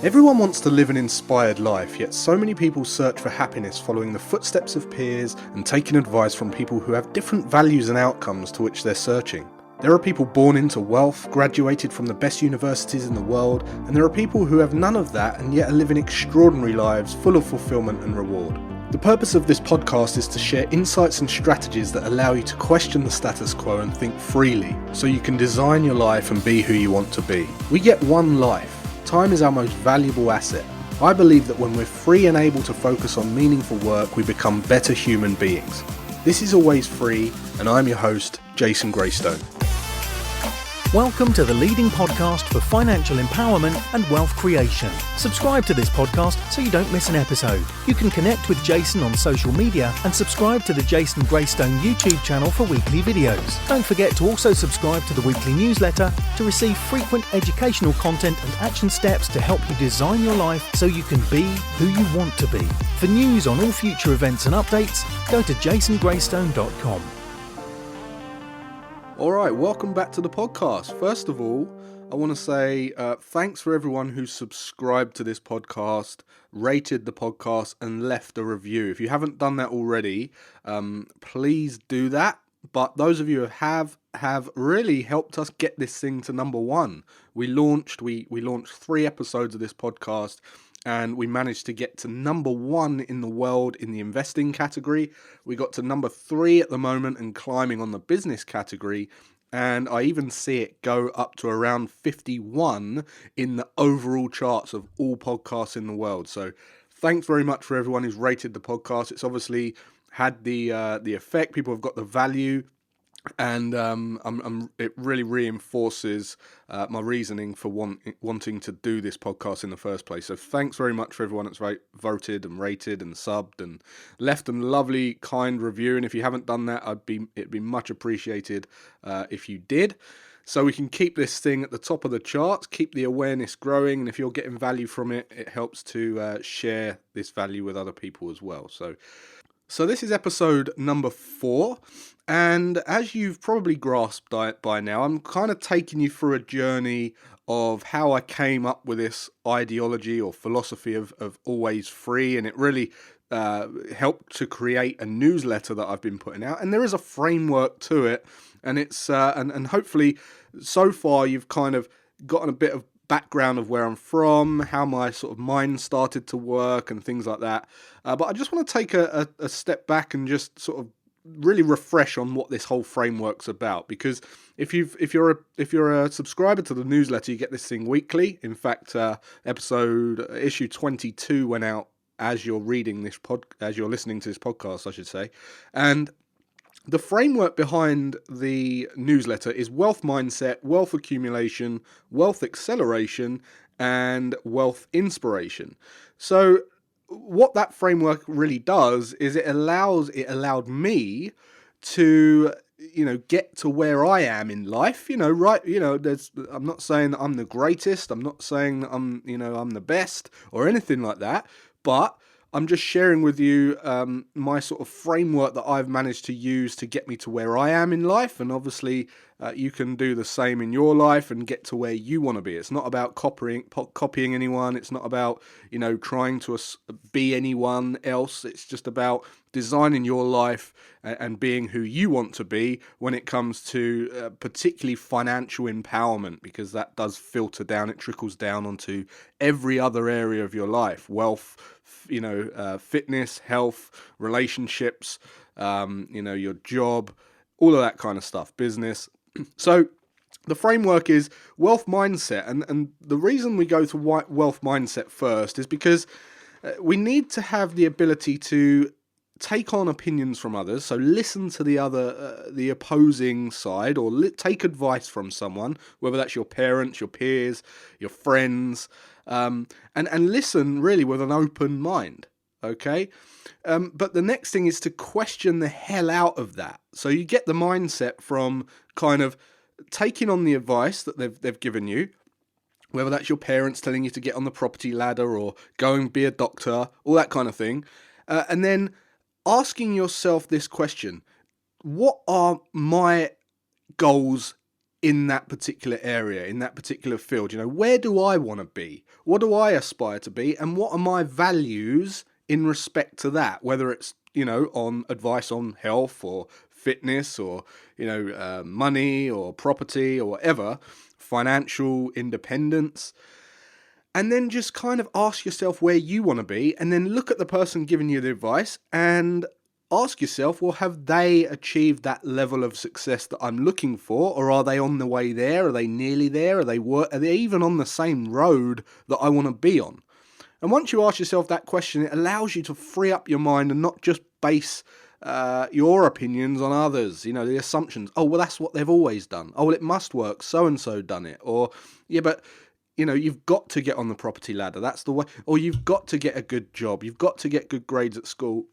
Everyone wants to live an inspired life, yet so many people search for happiness following the footsteps of peers and taking advice from people who have different values and outcomes to which they're searching. There are people born into wealth, graduated from the best universities in the world, and there are people who have none of that and yet are living extraordinary lives full of fulfillment and reward. The purpose of this podcast is to share insights and strategies that allow you to question the status quo and think freely, so you can design your life and be who you want to be. We get one life. Time is our most valuable asset. I believe that when we're free and able to focus on meaningful work, we become better human beings. This is Always Free, and I'm your host, Jason Graystone. Welcome to the leading podcast for financial empowerment and wealth creation. Subscribe to this podcast so you don't miss an episode. You can connect with Jason on social media and subscribe to the Jason Graystone YouTube channel for weekly videos. Don't forget to also subscribe to the weekly newsletter to receive frequent educational content and action steps to help you design your life so you can be who you want to be. For news on all future events and updates, go to jasongraystone.com. All right, welcome back to the podcast. First of all, I want to say thanks for everyone who subscribed to this podcast, rated the podcast, and left a review. If you haven't done that already, please do that. But those of you who have really helped us get this thing to number one. We launched 3 episodes of this podcast, and we managed to get to number 1 in the world in the investing category. We got to number 3 at the moment and climbing on the business category. And I even see it go up to around 51 in the overall charts of all podcasts in the world. So thanks very much for everyone who's rated the podcast. It's obviously had the effect. People have got the value. And it really reinforces my reasoning for wanting to do this podcast in the first place. So thanks very much for everyone that's voted and rated and subbed and left a lovely, kind review. And if you haven't done that, it'd be much appreciated if you did. So we can keep this thing at the top of the charts, keep the awareness growing. And if you're getting value from it, it helps to share this value with other people as well. So this is episode number 4, and as you've probably grasped by now, I'm kind of taking you through a journey of how I came up with this ideology or philosophy of Always Free, and it really helped to create a newsletter that I've been putting out, and there is a framework to it, and it's and hopefully so far you've kind of gotten a bit of background of where I'm from, how my sort of mind started to work and things like that. But I just want to take a step back and just sort of really refresh on what this whole framework's about. Because if you're a subscriber to the newsletter, you get this thing weekly. In fact, issue 22 went out as you're listening to this podcast, I should say, and the framework behind the newsletter is wealth mindset, wealth accumulation, wealth acceleration, and wealth inspiration. So what that framework really does is it allowed me to, get to where I am in life, I'm not saying that I'm the greatest. I'm not saying that I'm the best or anything like that, but I'm just sharing with you my sort of framework that I've managed to use to get me to where I am in life. And obviously, you can do the same in your life and get to where you want to be. It's not about copying anyone. It's not about, trying to be anyone else. It's just about designing your life and being who you want to be when it comes to particularly financial empowerment, because that does filter down. It trickles down onto every other area of your life: wealth, fitness, health, relationships, your job, all of that kind of stuff, business. So the framework is wealth mindset. And the reason we go to wealth mindset first is because we need to have the ability to take on opinions from others. So listen to the opposing side, or take advice from someone, whether that's your parents, your peers, your friends, and listen really with an open mind. Okay. But the next thing is to question the hell out of that. So you get the mindset from kind of taking on the advice that they've given you, whether that's your parents telling you to get on the property ladder or go and be a doctor, all that kind of thing. And then asking yourself this question: what are my goals in that particular area, in that particular field. Where do I want to be? What do I aspire to be? And what are my values in respect to that? Whether it's, on advice on health or fitness or, money or property or whatever, financial independence. And then just kind of ask yourself where you want to be, and then look at the person giving you the advice and ask yourself, well, have they achieved that level of success that I'm looking for? Or are they on the way there? Are they nearly there? Are they even on the same road that I want to be on? And once you ask yourself that question, it allows you to free up your mind and not just base your opinions on others, the assumptions. Oh, well, that's what they've always done. Oh, well, it must work. So-and-so done it. Or, yeah, but you've got to get on the property ladder. That's the way. Or you've got to get a good job. You've got to get good grades at school.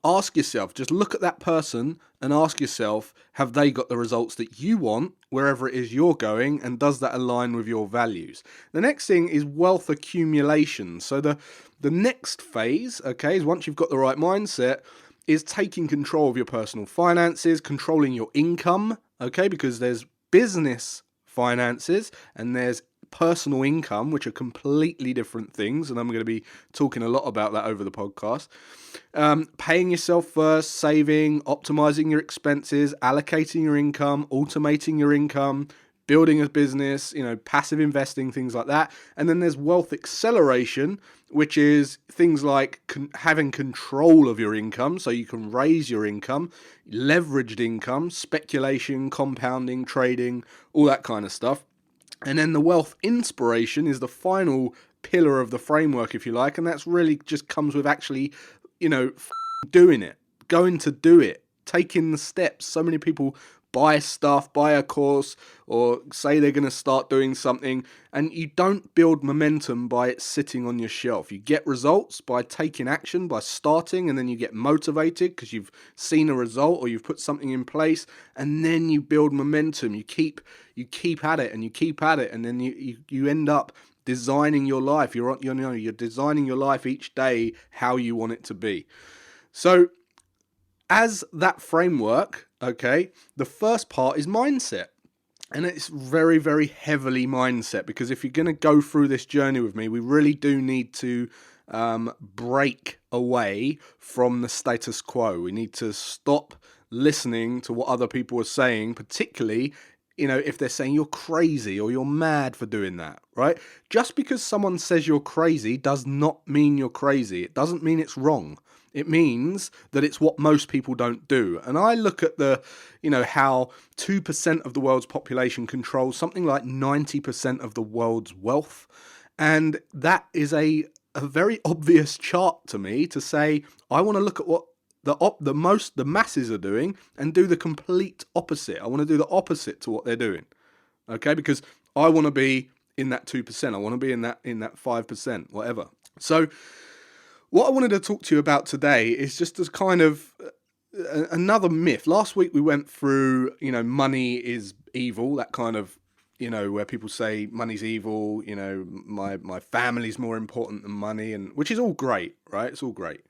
Ask yourself, just look at that person and ask yourself, have they got the results that you want wherever it is you're going, and does that align with your values? The next thing is wealth accumulation. So the next phase, okay, is once you've got the right mindset, is taking control of your personal finances, controlling your income, okay, because there's business finances and there's personal income, which are completely different things, and I'm going to be talking a lot about that over the podcast. Paying yourself first, saving, optimizing your expenses, allocating your income, automating your income, building a business, passive investing, things like that. And then there's wealth acceleration, which is things like having control of your income, so you can raise your income, leveraged income, speculation, compounding, trading, all that kind of stuff. And then the wealth inspiration is the final pillar of the framework, if you like, and that's really just comes with actually, doing it, going to do it, taking the steps. So many people buy stuff, buy a course, or say they're going to start doing something, and you don't build momentum by it sitting on your shelf. You get results by taking action, by starting, and then you get motivated because you've seen a result or you've put something in place, and then you build momentum. You keep at it and you keep at it, and then you end up designing your life. You're designing your life each day how you want it to be. So as that framework, okay, the first part is mindset. And it's very, very heavily mindset, because if you're going to go through this journey with me, we really do need to break away from the status quo. We need to stop listening to what other people are saying, particularly, if they're saying you're crazy or you're mad for doing that, right? Just because someone says you're crazy does not mean you're crazy. It doesn't mean it's wrong. It means that it's what most people don't do. And I look at how 2% of the world's population controls something like 90% of the world's wealth. And that is a very obvious chart to me to say, I want to look at what the masses are doing and do the complete opposite. I want to do the opposite to what they're doing. Okay? Because I want to be in that 2%. I want to be in that 5%, whatever. So what I wanted to talk to you about today is just as kind of another myth. Last week we went through, money is evil, that kind of, where people say money's evil, my family's more important than money, and which is all great, right? It's all great.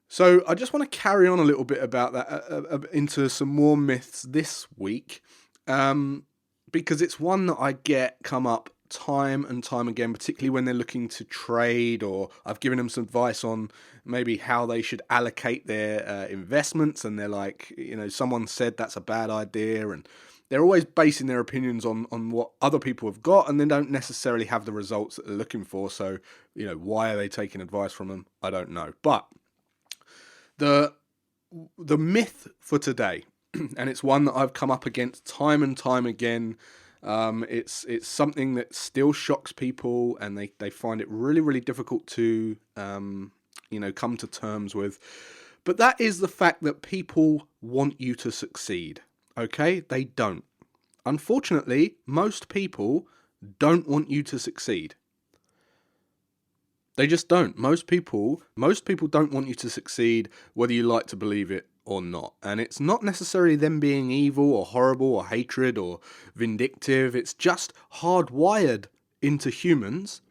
So I just want to carry on a little bit about that into some more myths this week, because it's one that I get come up time and time again, particularly when they're looking to trade, or I've given them some advice on maybe how they should allocate their investments, and they're like, someone said that's a bad idea, and they're always basing their opinions on what other people have got, and they don't necessarily have the results that they're looking for. So, why are they taking advice from them? I don't know. But the myth for today, and it's one that I've come up against time and time again. It's something that still shocks people, and they find it really, really difficult to come to terms with. But that is the fact that people want you to succeed. Okay? They don't. Unfortunately, most people don't want you to succeed. They just don't. Most people don't want you to succeed, whether you like to believe it or not. And it's not necessarily them being evil or horrible or hatred or vindictive. It's just hardwired into humans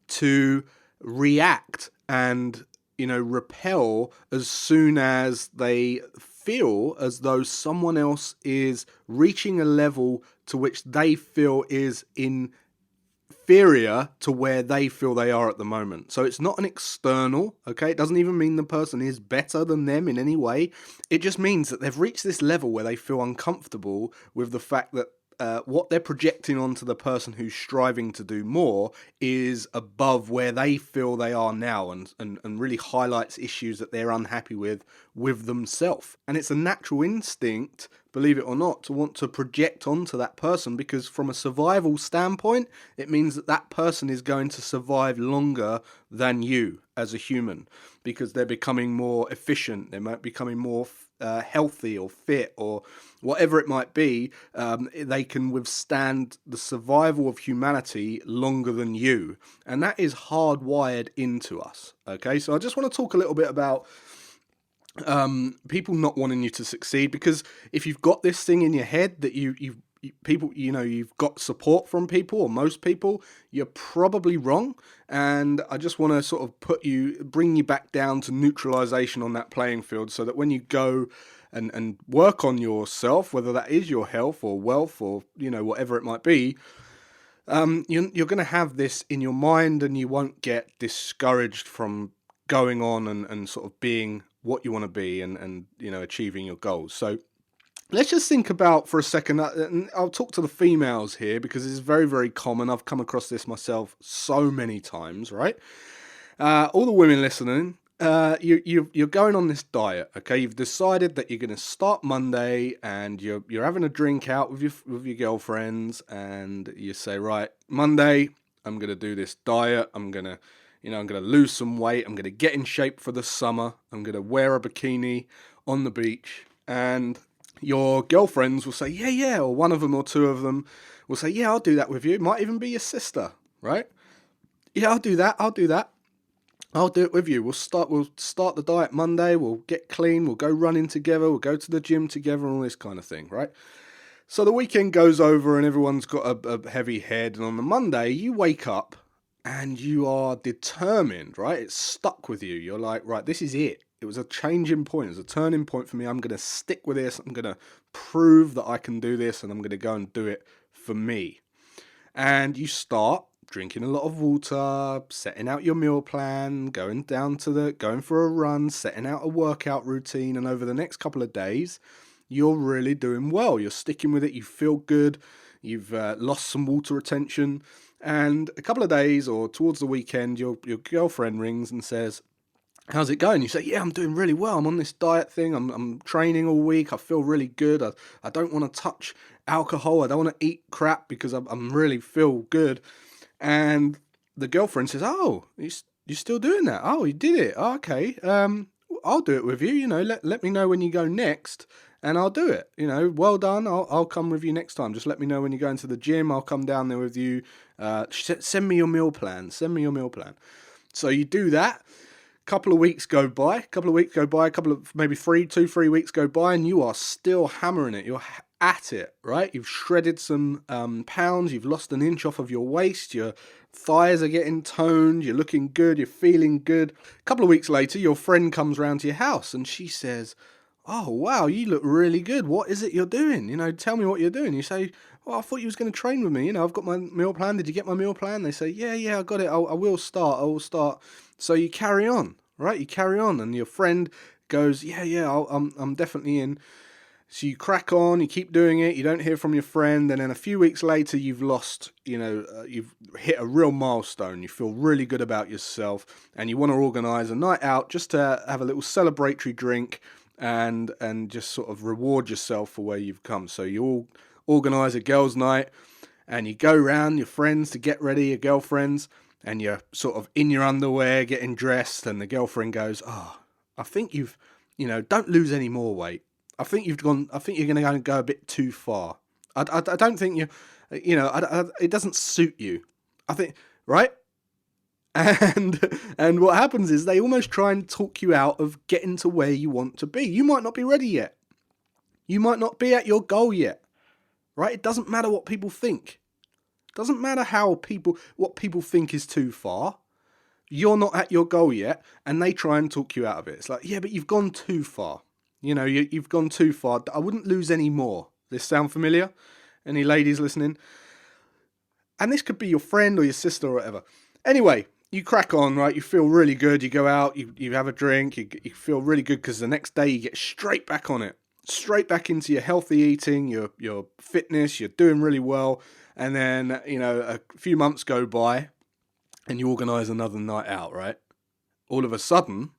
to react and repel as soon as they feel as though someone else is reaching a level to which they feel is inferior to where they feel they are at the moment. So it's not an external, okay? It doesn't even mean the person is better than them in any way. It just means that they've reached this level where they feel uncomfortable with the fact that what they're projecting onto the person who's striving to do more is above where they feel they are now, and really highlights issues that they're unhappy with themselves. And it's a natural instinct, believe it or not, to want to project onto that person, because from a survival standpoint, it means that that person is going to survive longer than you as a human, because they're becoming more efficient, they might be becoming more healthy or fit or whatever it might be. They can withstand the survival of humanity longer than you, and that is hardwired into us. Okay, so I just want to talk a little bit about people not wanting you to succeed, because if you've got this thing in your head that you've got support from people, or most people, you're probably wrong. And I just want to sort of bring you back down to neutralization on that playing field, so that when you go and work on yourself, whether that is your health or wealth or whatever it might be, you're going to have this in your mind, and you won't get discouraged from going on and sort of being what you want to be, and achieving your goals. So let's just think about for a second, and I'll talk to the females here because it's very, very common. I've come across this myself so many times, right? All the women listening, you're going on this diet, okay? You've decided that you're going to start Monday, and you're having a drink out with your girlfriends, and you say, right, Monday, I'm going to do this diet. I'm going to lose some weight. I'm going to get in shape for the summer. I'm going to wear a bikini on the beach, and your girlfriends will say, yeah, or one of them or two of them will say, yeah, I'll do that with you. It might even be your sister, right? Yeah, I'll do that. I'll do it with you. We'll start the diet Monday. We'll get clean. We'll go running together. We'll go to the gym together and all this kind of thing, right? So the weekend goes over and everyone's got a heavy head. And on the Monday, you wake up and you are determined, right? It's stuck with you. You're like, right, this is it. It was a changing point. It was a turning point for me. I'm going to stick with this. I'm going to prove that I can do this, and I'm going to go and do it for me. And you start drinking a lot of water, setting out your meal plan, going for a run, setting out a workout routine. And over the next couple of days, you're really doing well. You're sticking with it. You feel good. You've lost some water retention. And a couple of days or towards the weekend, your girlfriend rings and says, how's it going? You say, yeah, I'm doing really well. I'm on this diet thing. I'm training all week. I feel really good. I don't want to touch alcohol. I don't want to eat crap because I'm really feel good. And the girlfriend says, oh, you're still doing that? Oh, you did it. Oh, okay. I'll do it with you. Let me know when you go next, and I'll do it. Well done. I'll come with you next time. Just let me know when you go into the gym. I'll come down there with you. Send me your meal plan. So you do that. Couple of weeks go by, maybe 2-3 weeks go by, and you are still hammering it. You're at it, right? You've shredded some pounds. You've lost an inch off of your waist. Your thighs are getting toned. You're looking good. You're feeling good. A couple of weeks later, your friend comes round to your house and she says, oh, wow, you look really good. What is it you're doing? Tell me what you're doing. You say, well, I thought you was going to train with me. I've got my meal plan. Did you get my meal plan? They say, yeah, I got it. I will start. So you carry on, right? You carry on, and your friend goes, yeah, I'm definitely in. So you crack on, you keep doing it, you don't hear from your friend, and then a few weeks later you've you've hit a real milestone. You feel really good about yourself, and you want to organise a night out just to have a little celebratory drink and just sort of reward yourself for where you've come. So you all organise a girls' night, and you go round your friends to get ready, your girlfriends, and you're sort of in your underwear getting dressed, and the girlfriend goes, oh, I think you've, don't lose any more weight. I think you're going to go a bit too far. I don't think it doesn't suit you. I think, right? And what happens is they almost try and talk you out of getting to where you want to be. You might not be ready yet. You might not be at your goal yet, right? It doesn't matter what people think. It doesn't matter what people think is too far. You're not at your goal yet, and they try and talk you out of it. It's like, yeah, but you've gone too far. You've gone too far. I wouldn't lose any more. This sound familiar? Any ladies listening? And this could be your friend or your sister or whatever. Anyway, you crack on, right? You feel really good. You go out, you have a drink, you feel really good because the next day you get straight back on it. Straight back into your healthy eating, your fitness, you're doing really well. And then, a few months go by and you organise another night out, right? All of a sudden,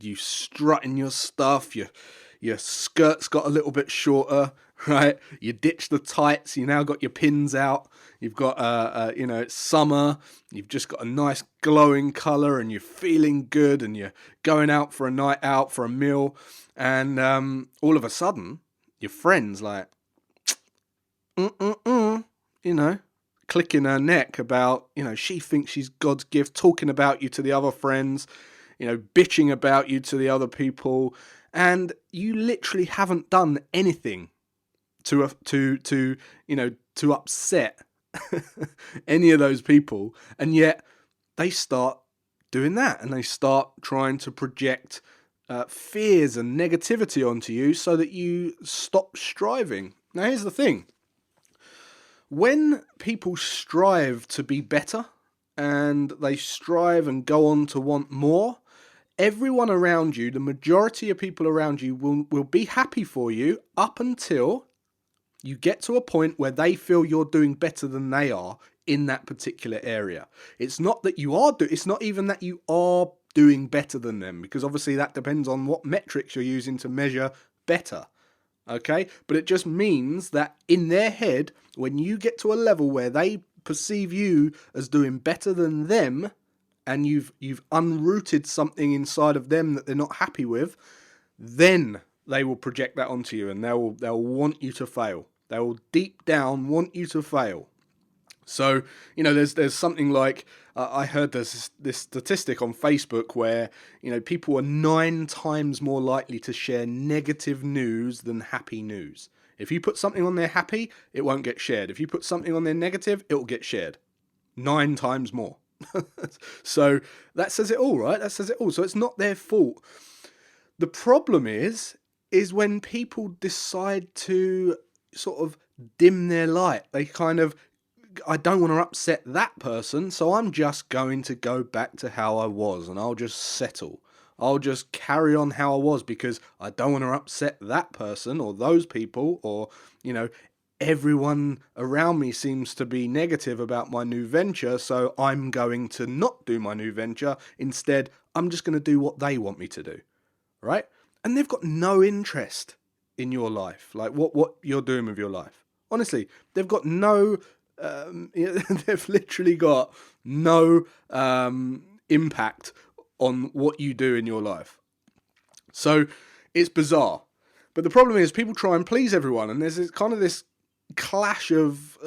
you strutting your stuff, your skirt's got a little bit shorter, right? You ditch the tights, you now got your pins out. You've got, it's summer. You've just got a nice glowing colour and you're feeling good and you're going out for a night out, for a meal. And all of a sudden, your friend's like, clicking her neck about, she thinks she's God's gift, talking about you to the other friends, bitching about you to the other people. And you literally haven't done anything to upset any of those people, and yet they start doing that and they start trying to project fears and negativity onto you so that you stop striving. Now here's the thing: when people strive to be better and they strive and go on to want more, everyone around you, the majority of people around you will be happy for you up until you get to a point where they feel you're doing better than they are in that particular area. It's not that you are it's not even that you are doing better than them, because obviously that depends on what metrics you're using to measure better. Okay? But it just means that in their head, when you get to a level where they perceive you as doing better than them, and you've unrooted something inside of them that they're not happy with, then they will project that onto you and they'll want you to fail. They will deep down want you to fail. So, there's something like, I heard there's this statistic on Facebook where, people are 9 times more likely to share negative news than happy news. If you put something on there happy, it won't get shared. If you put something on there negative, it will get shared. 9 times more. So that says it all, right? That says it all. So it's not their fault. The problem is when people decide to sort of dim their light. They kind of, I don't want to upset that person, so I'm just going to go back to how I was and I'll just settle. I'll just carry on how I was because I don't want to upset that person or those people, or, everyone around me seems to be negative about my new venture, so I'm going to not do my new venture. Instead, I'm just going to do what they want me to do, right? And they've got no interest in your life, like what you're doing with your life. Honestly, they've got no, they've literally got no impact on what you do in your life. So it's bizarre. But the problem is people try and please everyone, and there's this clash of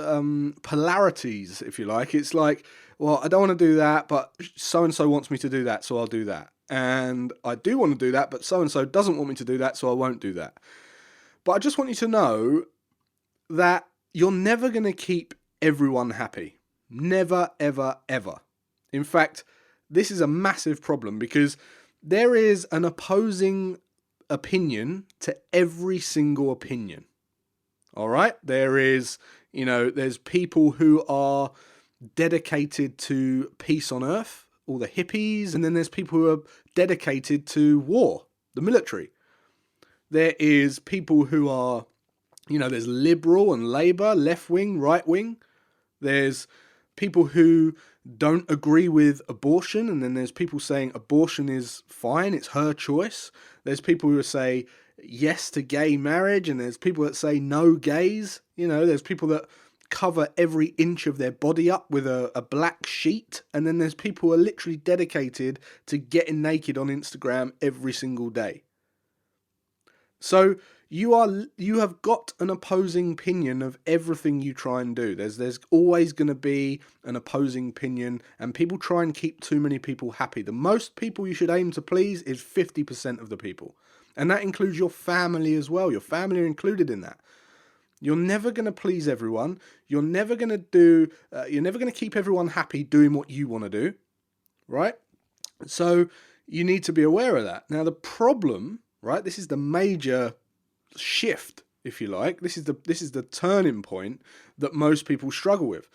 polarities, if you like. It's like, well, I don't want to do that, but so-and-so wants me to do that, so I'll do that. And I do want to do that, but so-and-so doesn't want me to do that, so I won't do that. But I just want you to know that you're never going to keep everyone happy. Never, ever, ever. In fact, this is a massive problem because there is an opposing opinion to every single opinion. All right? There is, there's people who are dedicated to peace on earth, all the hippies, and then there's people who are dedicated to war, the military. There is people who are, there's liberal and Labour, left wing, right wing. There's people who don't agree with abortion, and then there's people saying abortion is fine, it's her choice. There's people who say yes to gay marriage, and there's people that say no gays. There's people that cover every inch of their body up with a black sheet, and then there's people who are literally dedicated to getting naked on Instagram every single day. So you have got an opposing opinion of everything you try and do. There's always going to be an opposing opinion, and people try and keep too many people happy. The most people you should aim to please is 50% of the people. And that includes your family as well. Your family are included in that. You're never going to please everyone. You're never going to keep everyone happy doing what you want to do, right? So you need to be aware of that. Now, the problem right? This is the major shift, if you like. This is the turning point that most people struggle with.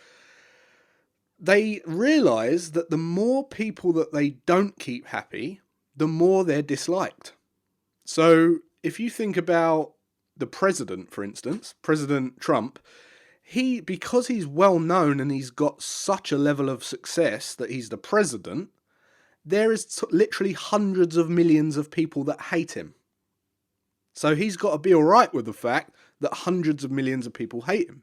They realize that the more people that they don't keep happy, the more they're disliked. So if you think about the president, for instance, President Trump, because he's well known and he's got such a level of success that he's the president, there is literally hundreds of millions of people that hate him. So he's got to be all right with the fact that hundreds of millions of people hate him.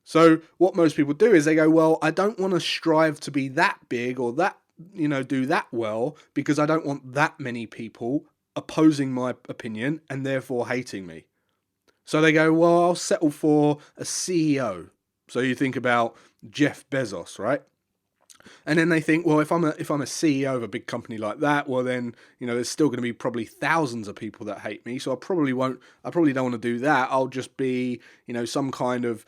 So what most people do is they go, well, I don't want to strive to be that big or that, do that well, because I don't want that many people opposing my opinion and therefore hating me. So they go, well, I'll settle for a CEO. So you think about Jeff Bezos, right? And then they think, well, if I'm a CEO of a big company like that, well then, there's still going to be probably thousands of people that hate me. So I probably don't want to do that. I'll just be, some kind of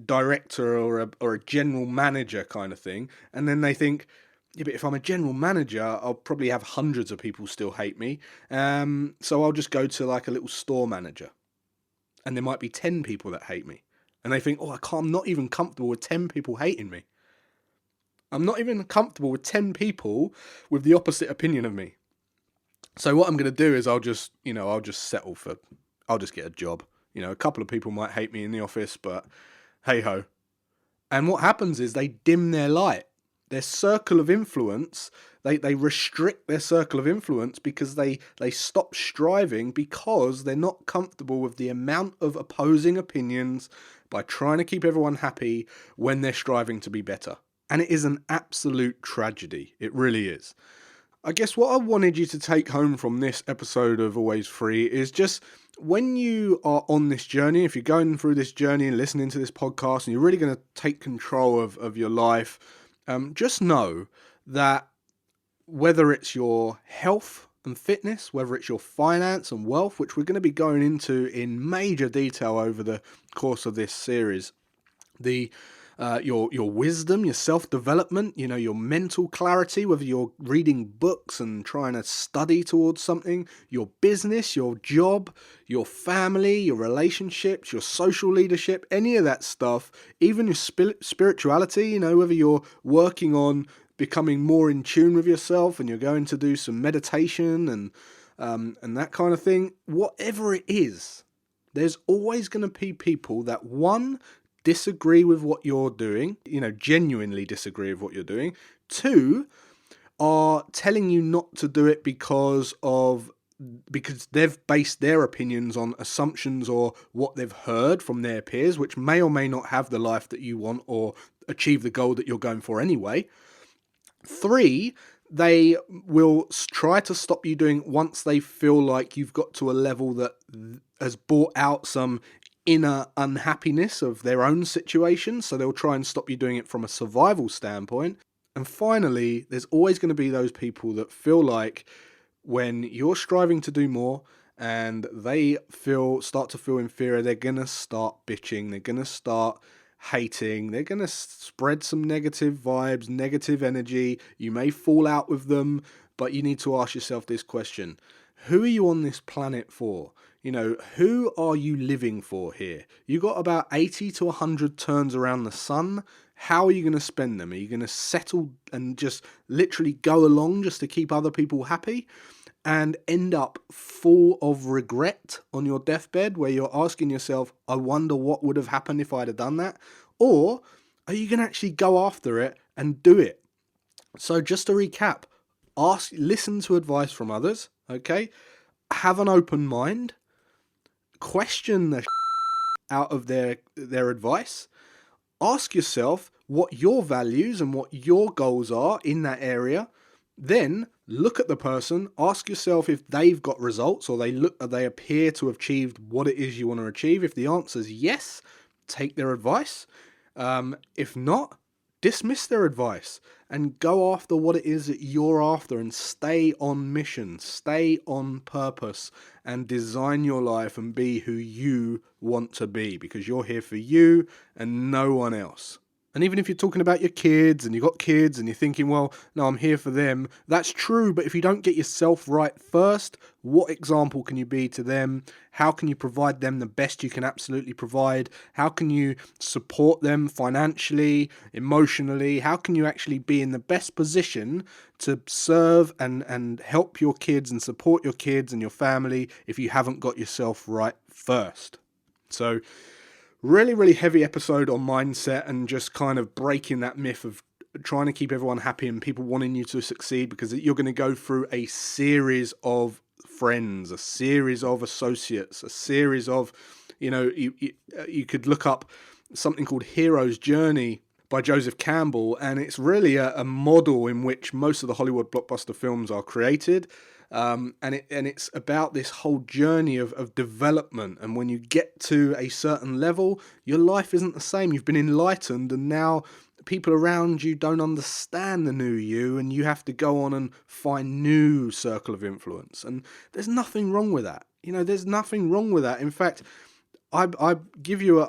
director or a general manager kind of thing. And then they think, yeah, but if I'm a general manager, I'll probably have hundreds of people still hate me. So I'll just go to like a little store manager. And there might be 10 people that hate me. And they think, I'm not even comfortable with 10 people hating me. I'm not even comfortable with 10 people with the opposite opinion of me. So what I'm going to do is I'll just get a job. A couple of people might hate me in the office, but hey ho. And what happens is they dim their light. Their circle of influence, they restrict their circle of influence because they stop striving because they're not comfortable with the amount of opposing opinions by trying to keep everyone happy when they're striving to be better. And it is an absolute tragedy. It really is. I guess what I wanted you to take home from this episode of Always Free is just when you are on this journey, if you're going through this journey and listening to this podcast and you're really going to take control of your life, just know that whether it's your health and fitness, whether it's your finance and wealth, which we're going to be going into in major detail over the course of this series, your wisdom, your self-development, your mental clarity, whether you're reading books and trying to study towards something, your business, your job, your family, your relationships, your social leadership, any of that stuff, even your spirituality, whether you're working on becoming more in tune with yourself and you're going to do some meditation and that kind of thing, whatever it is, there's always going to be people that, one, disagree with what you're doing, genuinely disagree with what you're doing. Two, are telling you not to do it because they've based their opinions on assumptions or what they've heard from their peers, which may or may not have the life that you want or achieve the goal that you're going for anyway. Three, they will try to stop you doing once they feel like you've got to a level that has brought out some inner unhappiness of their own situation, so they'll try and stop you doing it from a survival standpoint. And finally, there's always going to be those people that feel like when you're striving to do more and they start to feel inferior, they're going to start bitching, they're going to start hating, they're going to spread some negative vibes, negative energy. You may fall out with them, but you need to ask yourself this question: who are you on this planet for? Who are you living for here? You got about 80 to 100 turns around the sun. How are you going to spend them? Are you going to settle and just literally go along just to keep other people happy and end up full of regret on your deathbed where you're asking yourself, I wonder what would have happened if I'd have done that? Or are you going to actually go after it and do it? So just to recap, listen to advice from others, okay? Have an open mind. Question the out of their advice. Ask yourself what your values and what your goals are in that area. Then look at the person. Ask yourself if they've got results or they appear to have achieved what it is you want to achieve. If the answer is yes, take their advice. If not, dismiss their advice and go after what it is that you're after and stay on mission, stay on purpose and design your life and be who you want to be, because you're here for you and no one else. And even if you're talking about your kids and you've got kids and you're thinking, well, no, I'm here for them. That's true. But if you don't get yourself right first, what example can you be to them? How can you provide them the best you can absolutely provide? How can you support them financially, emotionally? How can you actually be in the best position to serve and help your kids and support your kids and your family if you haven't got yourself right first? So, really, really heavy episode on mindset and just kind of breaking that myth of trying to keep everyone happy and people wanting you to succeed, because you're going to go through a series of friends, a series of associates, a series of, you could look up something called Hero's Journey by Joseph Campbell, and it's really a model in which most of the Hollywood blockbuster films are created. And it's about this whole journey of development. And when you get to a certain level, your life isn't the same. You've been enlightened, and now people around you don't understand the new you, and you have to go on and find new circle of influence. And there's nothing wrong with that. There's nothing wrong with that. In fact, I'll give you a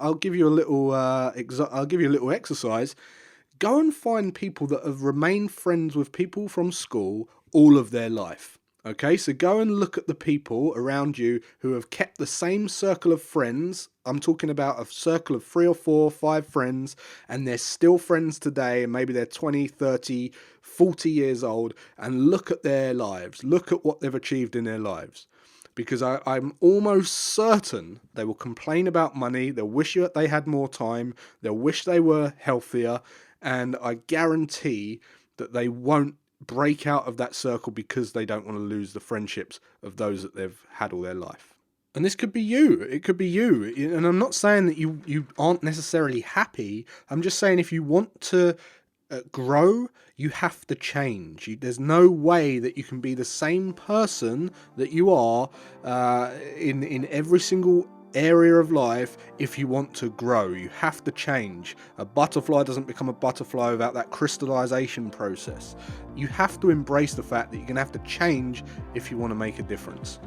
little exercise. Go and find people that have remained friends with people from school all of their life. Okay, so go and look at the people around you who have kept the same circle of friends. I'm talking about a circle of 3 or 4, 5 friends, and they're still friends today, and maybe they're 20, 30, 40 years old, and look at their lives. Look at what they've achieved in their lives. Because I'm almost certain they will complain about money, they'll wish that they had more time, they'll wish they were healthier, and I guarantee that they won't break out of that circle because they don't want to lose the friendships of those that they've had all their life. And this could be you. It could be you. And I'm not saying that you aren't necessarily happy. I'm just saying if you want to grow, you have to change. There's no way that you can be the same person that you are in every single area of life. If you want to grow, you have to change. A butterfly doesn't become a butterfly without that crystallization process. You have to embrace the fact that you're going to have to change if you want to make a difference.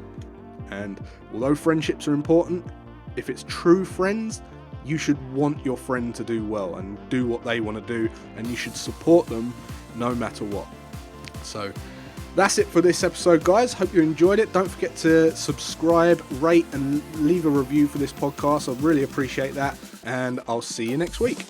And although friendships are important, if it's true friends, you should want your friend to do well and do what they want to do, and you should support them no matter what. So that's it for this episode, guys. Hope you enjoyed it. Don't forget to subscribe, rate, and leave a review for this podcast. I'd really appreciate that. And I'll see you next week.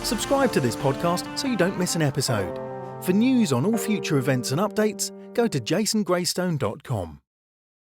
Subscribe to this podcast so you don't miss an episode. For news on all future events and updates, go to jasongraystone.com.